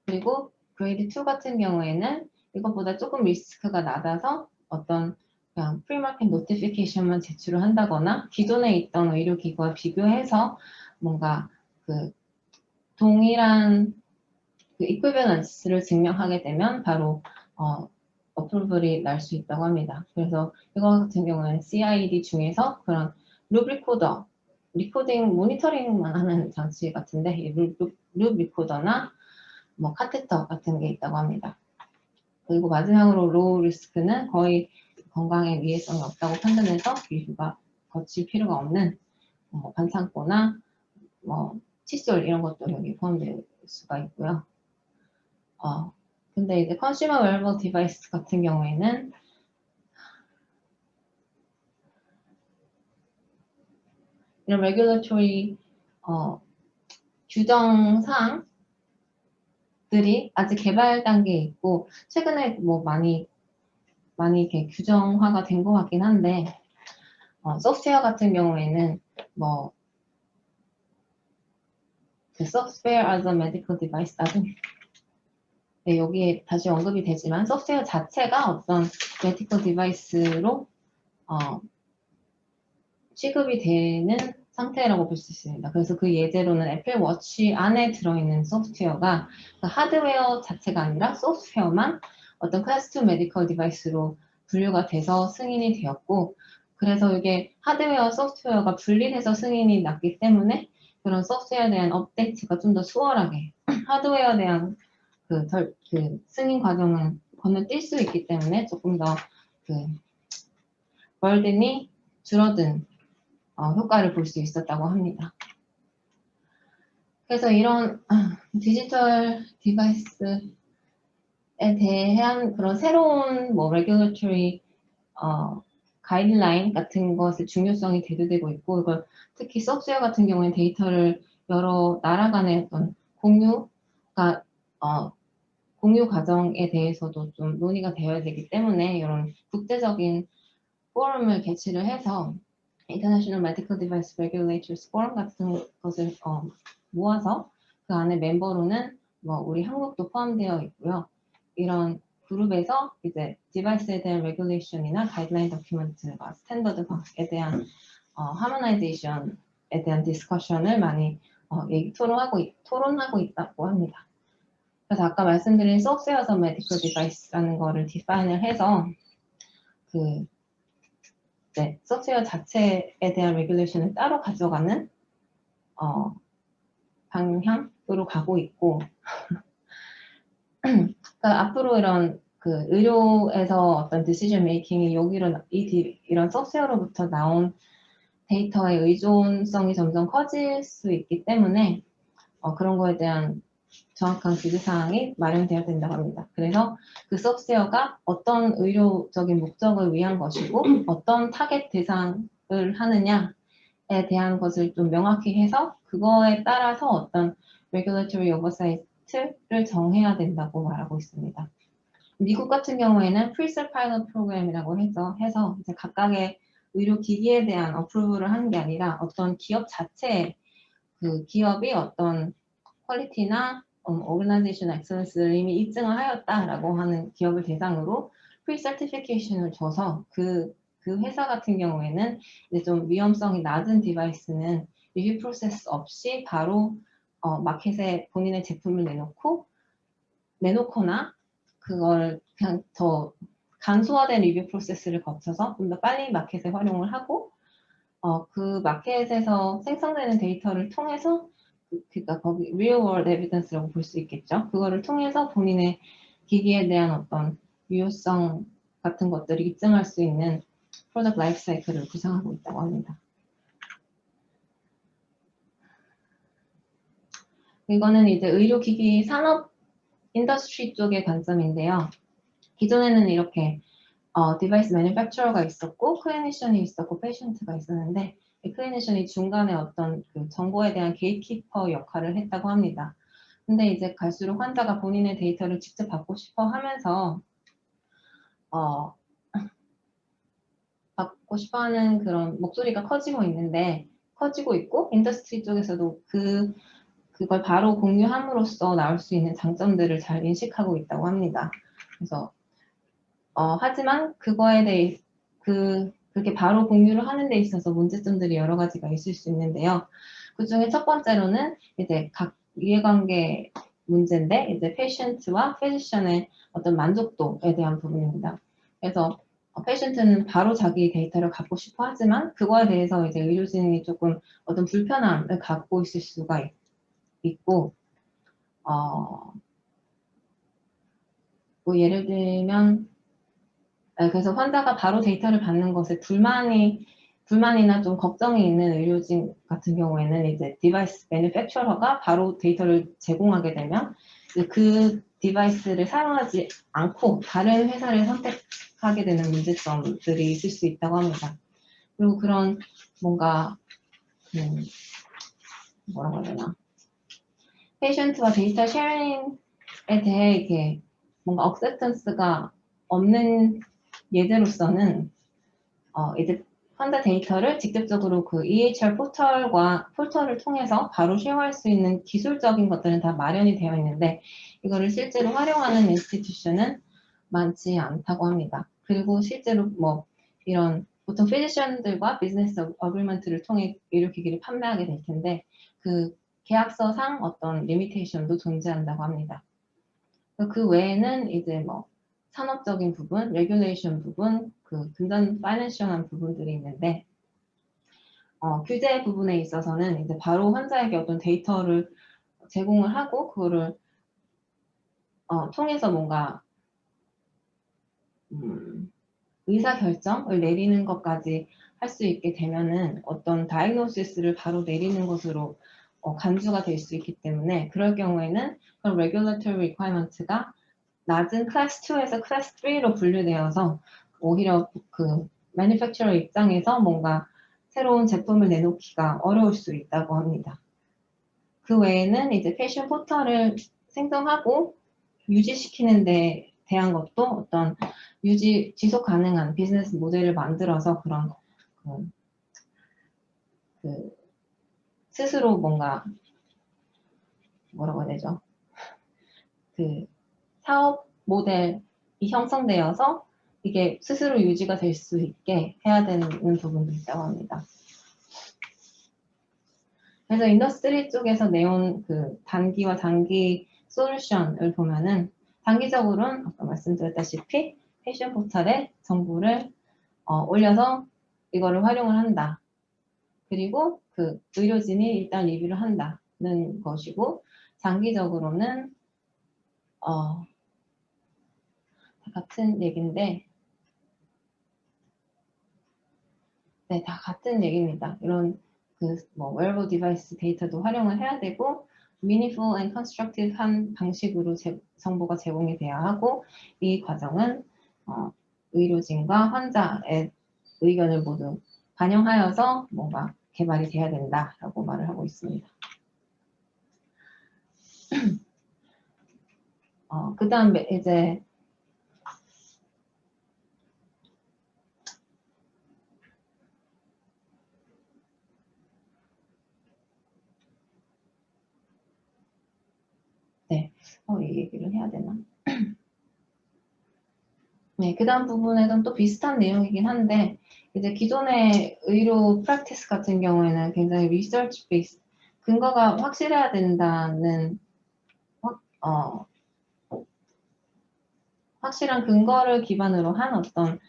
Speaker 1: 그리고 그레이드 2 같은 경우에는 이것보다 조금 리스크가 낮아서 어떤 그냥 프리마켓 노티피케이션만 제출을 한다거나 기존에 있던 의료기구와 비교해서 뭔가 그 동일한 그 이퀴밸런스를 증명하게 되면 바로 어프로벌이 날 수 있다고 합니다. 그래서 이거 같은 경우는 CID 중에서 그런 룹 리코더, 리코딩 모니터링만 하는 장치 같은데 룹 리코더나 뭐 카테터 같은 게 있다고 합니다. 그리고 마지막으로 로우 리스크는 거의 건강에 위해성이 없다고 판단해서 기술가 거칠 필요가 없는 반창고나 뭐 칫솔 이런 것도 여기 포함될 수가 있고요. 근데 이제 컨슈머 웨어러블 디바이스 같은 경우에는 이런 레귤러토리 규정 사항들이 아직 개발 단계에 있고 최근에 뭐 많이 이렇게 규정화가 된 것 같긴 한데 소프트웨어 같은 경우에는 뭐 그 software as a medical device 나중에 네, 여기에 다시 언급이 되지만 소프트웨어 자체가 어떤 메디컬 디바이스로 취급이 되는 상태라고 볼 수 있습니다. 그래서 그 예제로는 애플 워치 안에 들어있는 소프트웨어가 그 하드웨어 자체가 아니라 소프트웨어만 어떤 클래스 2 메디컬 디바이스로 분류가 돼서 승인이 되었고, 그래서 이게 하드웨어 소프트웨어가 분리돼서 승인이 났기 때문에 그런 소프트웨어에 대한 업데이트가 좀 더 수월하게 하드웨어에 대한 그 승인 과정은 건너뛸 수 있기 때문에 조금 더 그 버든이 줄어든 효과를 볼 수 있었다고 합니다. 그래서 이런 디지털 디바이스에 대한 그런 새로운 뭐 레귤레토리 가이드라인 같은 것의 중요성이 대두되고 있고, 이걸 특히 소프트웨어 같은 경우에 데이터를 여러 나라 간의 어떤 공유가 공유 과정에 대해서도 좀 논의가 되어야 되기 때문에 이런 국제적인 포럼을 개최를 해서 International Medical Device Regulators Forum 같은 것을 모아서 그 안에 멤버로는 뭐 우리 한국도 포함되어 있고요. 이런 그룹에서 이제 디바이스에 대한 레귤레이션이나 가이드라인 도큐멘트와 스탠더드에 대한 하모나이제이션에 대한 디스커션을 많이 토론하고 있다고 합니다. 그래서 아까 말씀드린 소프트웨어 as a medical device라는 거를 디파인을 해서 소프트웨어 자체에 대한 레귤레이션을 따로 가져가는 방향으로 가고 있고, 그러니까 앞으로 이런 그 의료에서 어떤 디시전 메이킹이 여기로 이런 소프트웨어로부터 나온 데이터의 의존성이 점점 커질 수 있기 때문에 그런 거에 대한 정확한 규제사항이 마련되어야 된다고 합니다. 그래서 그 소프트웨어가 어떤 의료적인 목적을 위한 것이고 어떤 타겟 대상을 하느냐에 대한 것을 좀 명확히 해서 그거에 따라서 어떤 regulatory oversight를 정해야 된다고 말하고 있습니다. 미국 같은 경우에는 프리셀 파일럿 프로그램이라고 해서 이제 각각의 의료기기에 대한 어프로브를 하는 게 아니라 어떤 기업 자체에 그 기업이 어떤 퀄리티나 오르가나이제이션 엑셀런스를 이미 입증을 하였다라고 하는 기업을 대상으로 프리서티피케이션을 줘서 그 회사 같은 경우에는 이제 좀 위험성이 낮은 디바이스는 리뷰 프로세스 없이 바로 마켓에 본인의 제품을 내놓거나 그걸 그냥 더 간소화된 리뷰 프로세스를 거쳐서 좀 더 빨리 마켓에 활용을 하고 그 마켓에서 생성되는 데이터를 통해서 그러니까 거기 real world evidence라고 볼 수 있겠죠. 그거를 통해서 본인의 기기에 대한 어떤 유효성 같은 것들을 입증할 수 있는 프로덕트 라이프 사이클을 구상하고 있다고 합니다. 이거는 이제 의료기기 산업 인더스트리 쪽의 관점인데요. 기존에는 이렇게 디바이스 매니팩처러가 있었고 클리니션이 있었고 페이션트가 있었는데 클리니션이 중간에 어떤 그 정보에 대한 게이트키퍼 역할을 했다고 합니다. 근데 이제 갈수록 환자가 본인의 데이터를 직접 받고 싶어 하면서 받고 싶어 하는 그런 목소리가 커지고 있고 인더스트리 쪽에서도 그걸 바로 공유함으로써 나올 수 있는 장점들을 잘 인식하고 있다고 합니다. 그래서 하지만 그거에 대해 그렇게 바로 공유를 하는 데 있어서 문제점들이 여러 가지가 있을 수 있는데요. 그 중에 첫 번째로는 이제 각 이해관계 문제인데 이제 페이션트와 피지션의 어떤 만족도에 대한 부분입니다. 그래서 페이션트는 바로 자기 데이터를 갖고 싶어 하지만 그거에 대해서 이제 의료진이 조금 어떤 불편함을 갖고 있을 수가 있고 뭐 예를 들면 그래서 환자가 바로 데이터를 받는 것에 불만이나 좀 걱정이 있는 의료진 같은 경우에는 이제 디바이스 매니팩처러가 바로 데이터를 제공하게 되면 그 디바이스를 사용하지 않고 다른 회사를 선택하게 되는 문제점들이 있을 수 있다고 합니다. 그리고 그런 뭔가 뭐라고 해야 되나? 페이션트와 데이터 쉐어링에 대해 이렇게 뭔가 억셉턴스가 없는 예제로서는 이제 환자 데이터를 직접적으로 그 EHR 포털을 통해서 바로 쉐어할 수 있는 기술적인 것들은 다 마련이 되어 있는데 이거를 실제로 활용하는 인스티튜션은 많지 않다고 합니다. 그리고 실제로 뭐 이런 보통 피지션들과 비즈니스 어그리먼트를 통해 의료기기를 판매하게 될 텐데 그 계약서상 어떤 리미테이션도 존재한다고 합니다. 그 외에는 이제 뭐 산업적인 부분, 레귤레이션 부분, 그 금전 파이낸셜한 부분들이 있는데 규제 부분에 있어서는 이제 바로 환자에게 어떤 데이터를 제공을 하고 그거를 통해서 뭔가 의사 결정을 내리는 것까지 할 수 있게 되면은 어떤 다이그노시스를 바로 내리는 것으로 간주가 될 수 있기 때문에 그럴 경우에는 그런 regulatory requirement가 낮은 클래스 2에서 클래스 3로 분류되어서 오히려 그 매니팩처러 입장에서 뭔가 새로운 제품을 내놓기가 어려울 수 있다고 합니다. 그 외에는 이제 패션 포털을 생성하고 유지시키는 데 대한 것도 어떤 지속 가능한 비즈니스 모델을 만들어서 그런 그 스스로 뭔가 뭐라고 해야 되죠? 그 사업 모델이 형성되어서 이게 스스로 유지가 될 수 있게 해야 되는 부분도 있다고 합니다. 그래서 인더스트리 쪽에서 내온 그 단기와 장기 솔루션을 보면은 단기적으로는 아까 말씀드렸다시피 패션 포털에 정보를 올려서 이거를 활용을 한다. 그리고 그 의료진이 일단 리뷰를 한다는 것이고 장기적으로는 다 같은 얘기인데 네, 다 같은 얘기입니다. 이런 뭐 wearable device 데이터도 활용을 해야 되고 meaningful and constructive한 방식으로 정보가 제공이 돼야 하고 이 과정은 의료진과 환자의 의견을 모두 반영하여서 뭔가 개발이 돼야 된다라고 말을 하고 있습니다. 그 다음에 이제 네, 이 얘기를 해야 되나? 네, 그 다음 부분에는 또 비슷한 내용이긴 한데 이제 기존의 의료 프랙티스 같은 경우에는 굉장히 리서치 베이스 근거가 확실해야 된다는 확실한 근거를 기반으로 한 어떤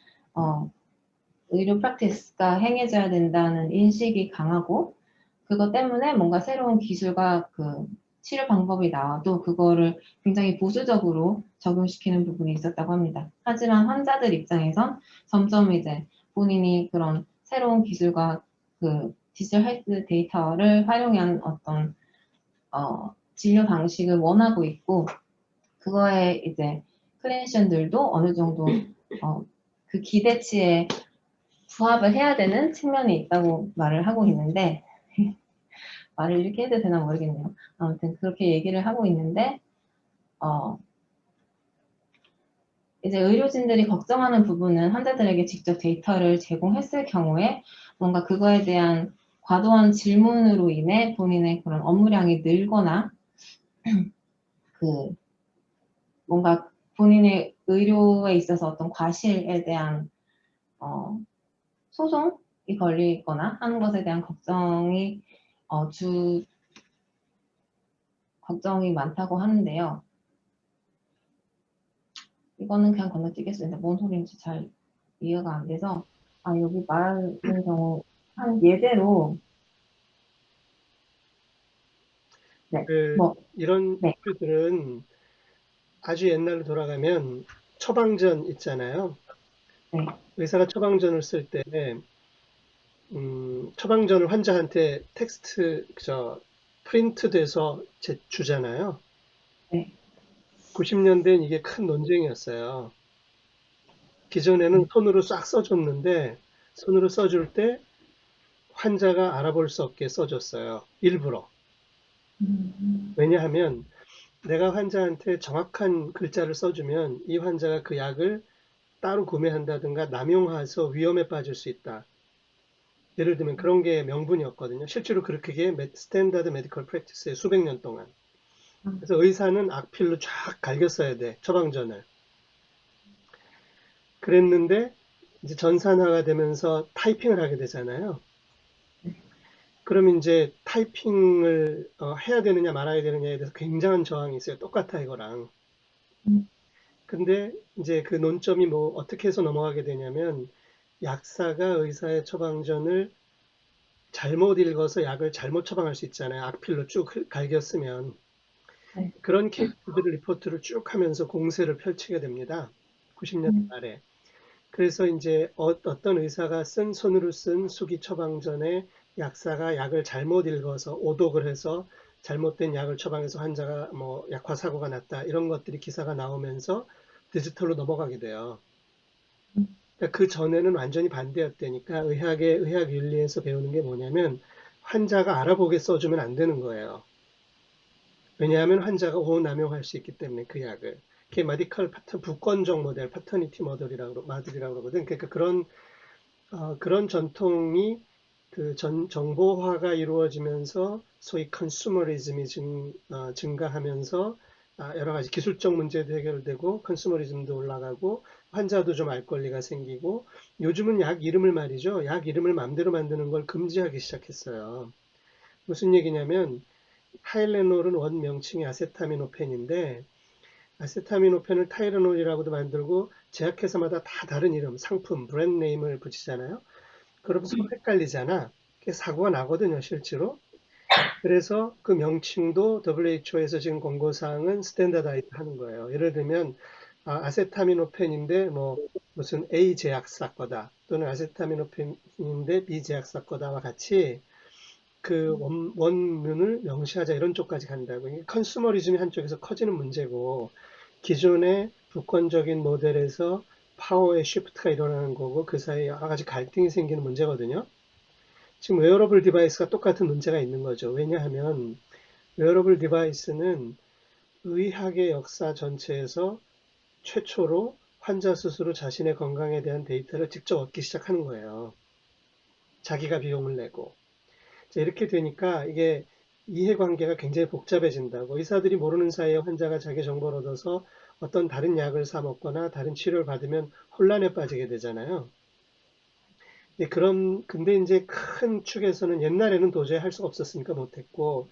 Speaker 1: 의료 프랙티스가 행해져야 된다는 인식이 강하고 그것 때문에 뭔가 새로운 기술과 그 치료 방법이 나와도 그거를 굉장히 보수적으로 적용시키는 부분이 있었다고 합니다. 하지만 환자들 입장에선 점점 이제 본인이 그런 새로운 기술과 그 디지털 헬스 데이터를 활용한 어떤 진료 방식을 원하고 있고 그거에 이제 클리니션들도 어느 정도 그 기대치에 부합을 해야 되는 측면이 있다고 말을 하고 있는데 말을 이렇게 해도 되나 모르겠네요. 아무튼 그렇게 얘기를 하고 있는데 이제 의료진들이 걱정하는 부분은 환자들에게 직접 데이터를 제공했을 경우에 뭔가 그거에 대한 과도한 질문으로 인해 본인의 그런 업무량이 늘거나 그 뭔가 본인의 의료에 있어서 어떤 과실에 대한 소송이 걸리거나 하는 것에 대한 걱정이 걱정이 많다고 하는데요. 이거는 그냥 건너뛰겠습니다. 뭔 소리인지 잘 이해가 안 돼서 여기 말하는 경우 한 예제로 네,
Speaker 2: 이런
Speaker 1: 네.
Speaker 2: 이슈들은 아주 옛날로 돌아가면 처방전 있잖아요.
Speaker 1: 네.
Speaker 2: 의사가 처방전을 쓸 때 처방전을 환자한테 프린트돼서 주잖아요.
Speaker 1: 네.
Speaker 2: 90년대엔 이게 큰 논쟁이었어요. 기존에는 손으로 싹 써줬는데 손으로 써줄 때 환자가 알아볼 수 없게 써줬어요. 일부러. 왜냐하면 내가 환자한테 정확한 글자를 써주면 이 환자가 그 약을 따로 구매한다든가 남용해서 위험에 빠질 수 있다. 예를 들면 그런 게 명분이었거든요. 실제로 그렇게 스탠다드 메디컬 프랙티스에 수백 년 동안. 그래서 의사는 악필로 쫙 갈겼어야 돼, 처방전을. 그랬는데 이제 전산화가 되면서 타이핑을 하게 되잖아요. 그러면 이제 타이핑을 해야 되느냐 말아야 되느냐에 대해서 굉장한 저항이 있어요. 똑같아 이거랑. 근데 이제 그 논점이 뭐 어떻게 해서 넘어가게 되냐면 약사가 의사의 처방전을 잘못 읽어서 약을 잘못 처방할 수 있잖아요. 악필로 쭉 갈겼으면.
Speaker 1: 네.
Speaker 2: 그런 케이스들을 리포트를 쭉 하면서 공세를 펼치게 됩니다. 90년대 말에. 그래서 이제 어떤 의사가 손으로 쓴 수기 처방전에 약사가 약을 잘못 읽어서 오독을 해서 잘못된 약을 처방해서 환자가 뭐 약화 사고가 났다 이런 것들이 기사가 나오면서 디지털로 넘어가게 돼요. 그러니까 그 전에는 완전히 반대였다니까 의학 윤리에서 배우는 게 뭐냐면 환자가 알아보게 써주면 안 되는 거예요. 왜냐하면 환자가 오남용할 수 있기 때문에 그 약을. 그게 메디컬 파터 부권적 모델, 파터니티 모델이라고 그러거든. 그러니까 그런 전통이 그 정보화가 이루어지면서 소위 컨슈머리즘이 증가하면서 여러 가지 기술적 문제도 해결되고 컨슈머리즘도 올라가고 환자도 좀 알 권리가 생기고 요즘은 약 이름을 말이죠. 약 이름을 마음대로 만드는 걸 금지하기 시작했어요. 무슨 얘기냐면 타일레놀은 원 명칭이 아세타미노펜인데 아세타미노펜을 타이레놀이라고도 만들고 제약회사마다 다 다른 이름, 상품, 브랜드 네임을 붙이잖아요. 그럼 서로 헷갈리잖아. 그게 사고가 나거든요, 실제로. 그래서 그 명칭도 WHO에서 지금 권고사항은 스탠다다이즈 하는 거예요. 예를 들면 아세타미노펜인데 뭐 무슨 A 제약사 거다 또는 아세타미노펜인데 B 제약사 거다와 같이 그 원문을 명시하자 이런 쪽까지 간다고. 이게 컨슈머리즘이 한쪽에서 커지는 문제고 기존의 부권적인 모델에서 파워의 쉬프트가 일어나는 거고 그 사이에 여러 가지 갈등이 생기는 문제거든요. 지금 웨어러블 디바이스가 똑같은 문제가 있는 거죠. 왜냐하면 웨어러블 디바이스는 의학의 역사 전체에서 최초로 환자 스스로 자신의 건강에 대한 데이터를 직접 얻기 시작하는 거예요. 자기가 비용을 내고. 이렇게 되니까 이게 이해관계가 굉장히 복잡해진다고. 의사들이 모르는 사이에 환자가 자기 정보를 얻어서 어떤 다른 약을 사 먹거나 다른 치료를 받으면 혼란에 빠지게 되잖아요. 근데 이제 큰 축에서는 옛날에는 도저히 할 수가 없었으니까 못했고,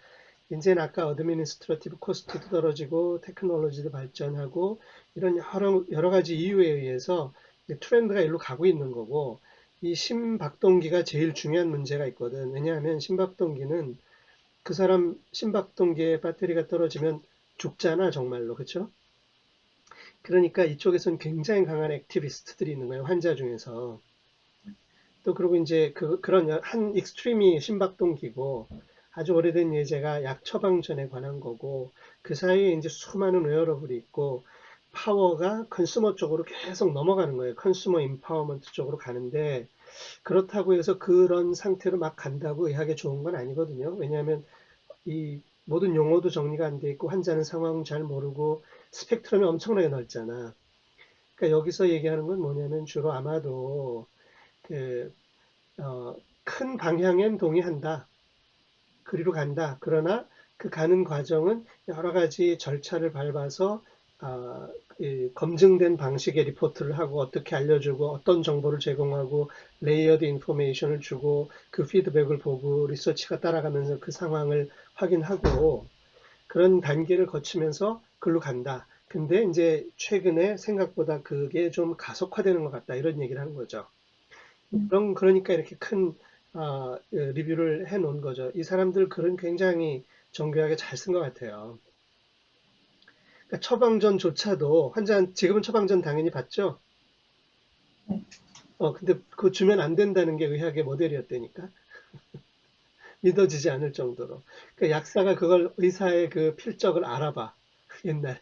Speaker 2: 이제는 아까 어드미니스트러티브 코스트도 떨어지고, 테크놀로지도 발전하고, 이런 여러 가지 이유에 의해서 트렌드가 일로 가고 있는 거고, 이 심박동기가 제일 중요한 문제가 있거든. 왜냐하면 심박동기는 그 사람 심박동기에 배터리가 떨어지면 죽잖아, 정말로. 그쵸? 그러니까 이쪽에서는 굉장히 강한 액티비스트들이 있는 거예요, 환자 중에서. 또 그리고 이제 그런 한 익스트림이 심박동기고 아주 오래된 예제가 약 처방전에 관한 거고 그 사이에 이제 수많은 웨어러블이 있고 파워가 컨슈머 쪽으로 계속 넘어가는 거예요. 컨슈머 임파워먼트 쪽으로 가는데 그렇다고 해서 그런 상태로 막 간다고 의학에 좋은 건 아니거든요. 왜냐하면 이 모든 용어도 정리가 안 돼 있고 환자는 상황 잘 모르고 스펙트럼이 엄청나게 넓잖아. 그러니까 여기서 얘기하는 건 뭐냐면 주로 아마도 그 큰 방향엔 동의한다. 그리로 간다. 그러나 그 가는 과정은 여러 가지 절차를 밟아서 검증된 방식의 리포트를 하고 어떻게 알려주고 어떤 정보를 제공하고 레이어드 인포메이션을 주고 그 피드백을 보고 리서치가 따라가면서 그 상황을 확인하고 그런 단계를 거치면서 글로 간다. 근데 이제 최근에 생각보다 그게 좀 가속화되는 것 같다. 이런 얘기를 하는 거죠. 그러니까 이렇게 큰 리뷰를 해 놓은 거죠. 이 사람들 글은 굉장히 정교하게 잘 쓴 것 같아요. 그러니까 처방전조차도 지금은 처방전 당연히 받죠. 근데 그거 주면 안 된다는 게 의학의 모델이었다니까. 믿어지지 않을 정도로. 그러니까 약사가 그걸 의사의 그 필적을 알아봐. 옛날에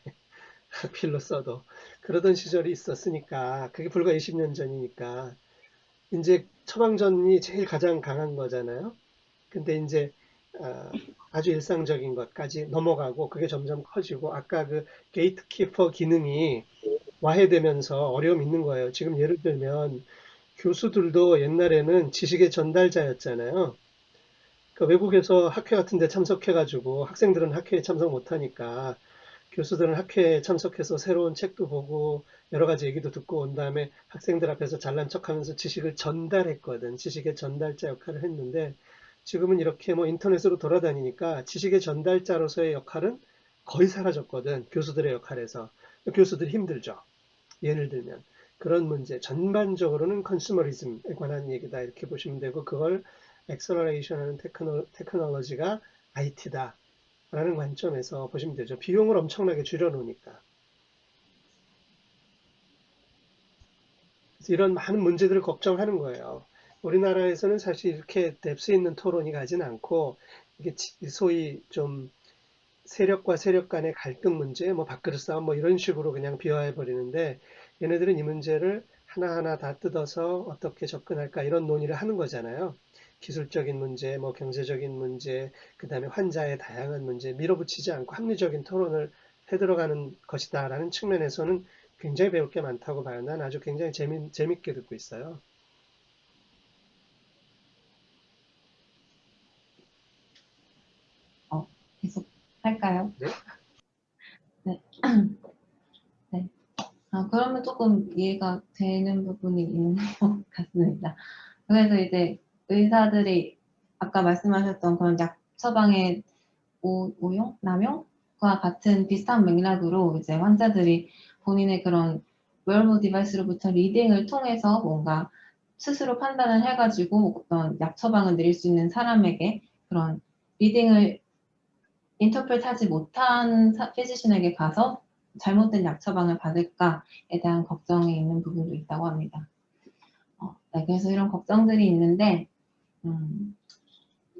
Speaker 2: 필로 써도. 그러던 시절이 있었으니까 그게 불과 20년 전이니까 이제 처방전이 제일 가장 강한 거잖아요. 근데 이제 아주 일상적인 것까지 넘어가고 그게 점점 커지고 아까 그 게이트키퍼 기능이 와해되면서 어려움이 있는 거예요. 지금 예를 들면 교수들도 옛날에는 지식의 전달자였잖아요. 그 외국에서 학회 같은 데 참석해가지고 학생들은 학회에 참석 못하니까 교수들은 학회에 참석해서 새로운 책도 보고 여러 가지 얘기도 듣고 온 다음에 학생들 앞에서 잘난 척하면서 지식을 전달했거든. 지식의 전달자 역할을 했는데 지금은 이렇게 뭐 인터넷으로 돌아다니니까 지식의 전달자로서의 역할은 거의 사라졌거든. 교수들의 역할에서. 교수들이 힘들죠. 예를 들면 그런 문제 전반적으로는 컨슈머리즘에 관한 얘기다 이렇게 보시면 되고 그걸 엑셀러레이션하는 테크놀로지가 IT다라는 관점에서 보시면 되죠. 비용을 엄청나게 줄여놓으니까. 그래서 이런 많은 문제들을 걱정하는 거예요. 우리나라에서는 사실 이렇게 뎁스 있는 토론이 가진 않고 이게 소위 좀 세력과 세력 간의 갈등 문제, 뭐 밥그릇 싸움 뭐 이런 식으로 그냥 비화해 버리는데 얘네들은 이 문제를 하나하나 다 뜯어서 어떻게 접근할까 이런 논의를 하는 거잖아요. 기술적인 문제, 뭐 경제적인 문제, 그다음에 환자의 다양한 문제 밀어붙이지 않고 합리적인 토론을 해 들어가는 것이다라는 측면에서는 굉장히 배울 게 많다고 봐요. 난 아주 굉장히 재밌게 듣고 있어요.
Speaker 1: 계속 할까요?
Speaker 2: 네?
Speaker 1: 네. 네. 그러면 조금 이해가 되는 부분이 있는 것 같습니다. 그래서 이제 의사들이 아까 말씀하셨던 그런 약 처방의 오용? 남용과 같은 비슷한 맥락으로 이제 환자들이 본인의 그런 웨어러블 디바이스로부터 리딩을 통해서 뭔가 스스로 판단을 해가지고 어떤 약 처방을 내릴 수 있는 사람에게 그런 리딩을 인터프레트하지 못한 피지션에게 가서 잘못된 약 처방을 받을까에 대한 걱정이 있는 부분도 있다고 합니다. 네, 그래서 이런 걱정들이 있는데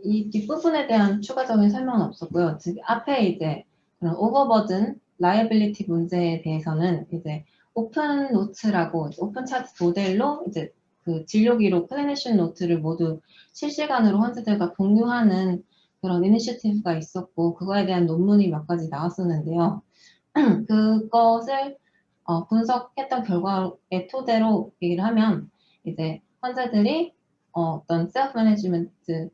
Speaker 1: 이 뒷부분에 대한 추가적인 설명은 없었고요. 즉 앞에 이제 그런 오버버든 라이애빌리티 문제에 대해서는 이제 오픈 노트라고 오픈 차트 모델로 이제 그 진료 기록 클리니션 노트를 모두 실시간으로 환자들과 공유하는 그런 이니셔티브가 있었고 그거에 대한 논문이 몇 가지 나왔었는데요. 그것을 분석했던 결과의 토대로 얘기를 하면 이제 환자들이 어떤 셀프 매니지먼트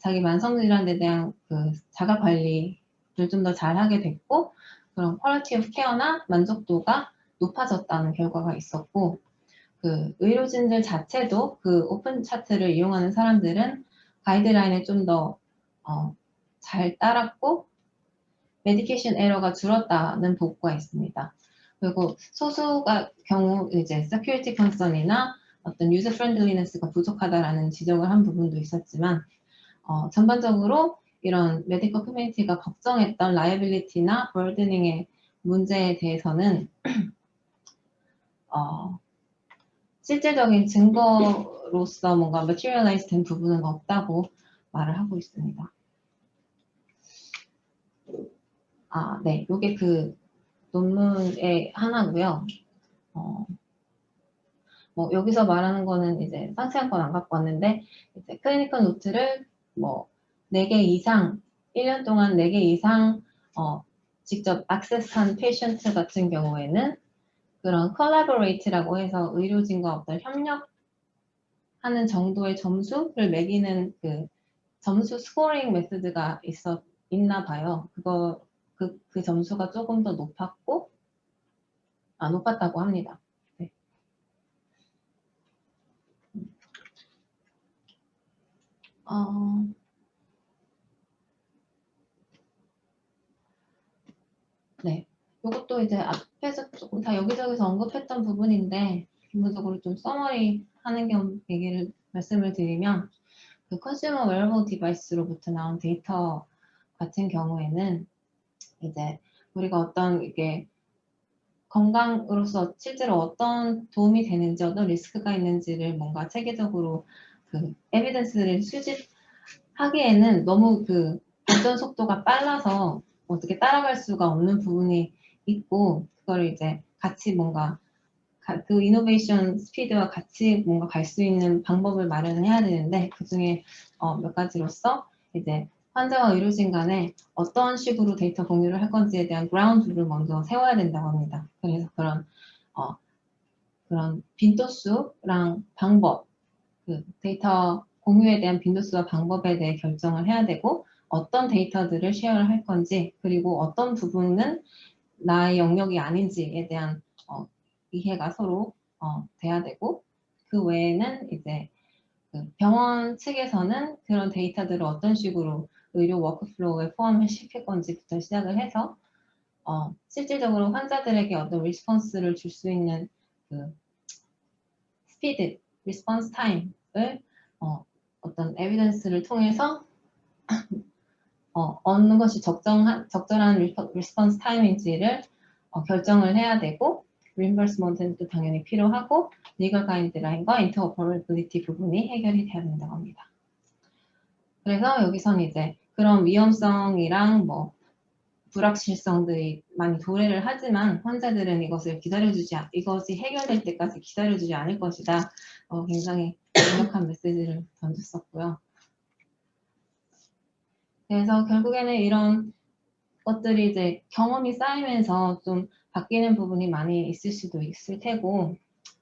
Speaker 1: 자기 만성 질환에 대한 그 자가 관리를 좀 더 잘하게 됐고 그런 퀄리티 오브 케어나 만족도가 높아졌다는 결과가 있었고 그 의료진들 자체도 그 오픈 차트를 이용하는 사람들은 가이드라인을 좀 더 잘 따랐고 메디케이션 에러가 줄었다는 보고가 있습니다. 그리고 소수가 경우 이제 세큐리티 컨선이나 어떤 유저 프렌들리너스가 부족하다라는 지적을 한 부분도 있었지만 전반적으로 이런 메디컬 커뮤니티가 걱정했던 라이애빌리티나 버드닝의 문제에 대해서는 실질적인 증거로서 뭔가 materialize 된 부분은 없다고 말을 하고 있습니다. 네, 요게 그 논문의 하나고요. 뭐 여기서 말하는 거는 이제 상세한 건 안 갖고 왔는데 이제 클리니컬 노트를 뭐 4개 이상 1년 동안 4개 이상 직접 액세스한 페이션트 같은 경우에는 그런 collaborate라고 해서 의료진과 어떤 협력하는 정도의 점수를 매기는 그 점수 스코어링 메소드가 있나 봐요. 그 점수가 조금 더 높았다고 합니다. 네. 네. 이것도 이제 앞에서 조금 다 여기저기서 언급했던 부분인데, 기본적으로 좀 서머리 하는 겸 말씀을 드리면, 그 컨슈머 웨어러블 디바이스로부터 나온 데이터 같은 경우에는, 이제 우리가 어떤 이게 건강으로서 실제로 어떤 도움이 되는지, 어떤 리스크가 있는지를 뭔가 체계적으로 그 에비던스를 수집하기에는 너무 그 발전 속도가 빨라서 어떻게 따라갈 수가 없는 부분이 있고, 그걸 이제 같이 뭔가 그 이노베이션 스피드와 같이 뭔가 갈 수 있는 방법을 마련해야 되는데, 그 중에 몇 가지로서 이제 환자와 의료진 간에 어떤 식으로 데이터 공유를 할 건지에 대한 그라운드를 먼저 세워야 된다고 합니다. 그래서 그런 빈도수랑 방법, 그 데이터 공유에 대한 빈도수와 방법에 대해 결정을 해야 되고, 어떤 데이터들을 쉐어를 할 건지, 그리고 어떤 부분은 나의 영역이 아닌지에 대한 이해가 서로 돼야 되고, 그 외에는 이제 그 병원 측에서는 그런 데이터들을 어떤 식으로 의료 워크플로우에 포함을 시킬 건지부터 시작을 해서 실질적으로 환자들에게 어떤 리스폰스를 줄 수 있는 그 스피드, 리스폰스 타임을 어떤 에비던스를 통해서 어느 것이 적절한 리스폰스 타임인지를 결정을 해야 되고, 리임버스먼트는 또 당연히 필요하고, 리걸 가이드라인과 인터오퍼러빌리티 부분이 해결이 돼야 된다고 합니다. 그래서 여기서는 이제 그런 위험성이랑 뭐 불확실성들이 많이 도래를 하지만 환자들은 이것이 해결될 때까지 기다려주지 않을 것이다. 굉장히 강력한 메시지를 던졌었고요. 그래서 결국에는 이런 것들이 이제 경험이 쌓이면서 좀 바뀌는 부분이 많이 있을 수도 있을 테고,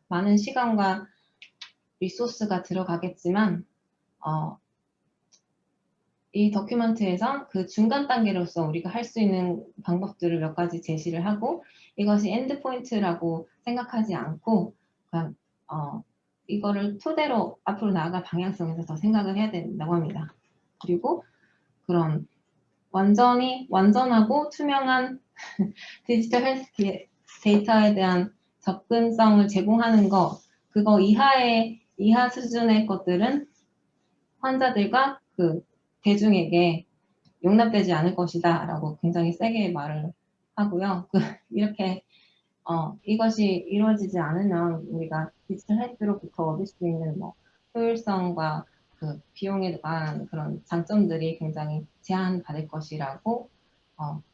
Speaker 1: 많은 시간과 리소스가 들어가겠지만, 이 더큐먼트에선 그 중간 단계로서 우리가 할 수 있는 방법들을 몇 가지 제시를 하고, 이것이 엔드포인트라고 생각하지 않고 그냥 이거를 토대로 앞으로 나아갈 방향성에서 더 생각을 해야 된다고 합니다. 그리고 그런 완전하고 투명한 디지털 헬스 데이터에 대한 접근성을 제공하는 그거 이하 수준의 것들은 환자들과 그 대중에게 용납되지 않을 것이다 라고 굉장히 세게 말을 하고요. 이렇게 이것이 이루어지지 않으면 우리가 디지털 헬스로부터 얻을 수 있는 뭐 효율성과 그 비용에 관한 그런 장점들이 굉장히 제한받을 것이라고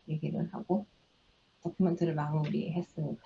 Speaker 1: 얘기를 하고 도큐멘트를 마무리했습니다.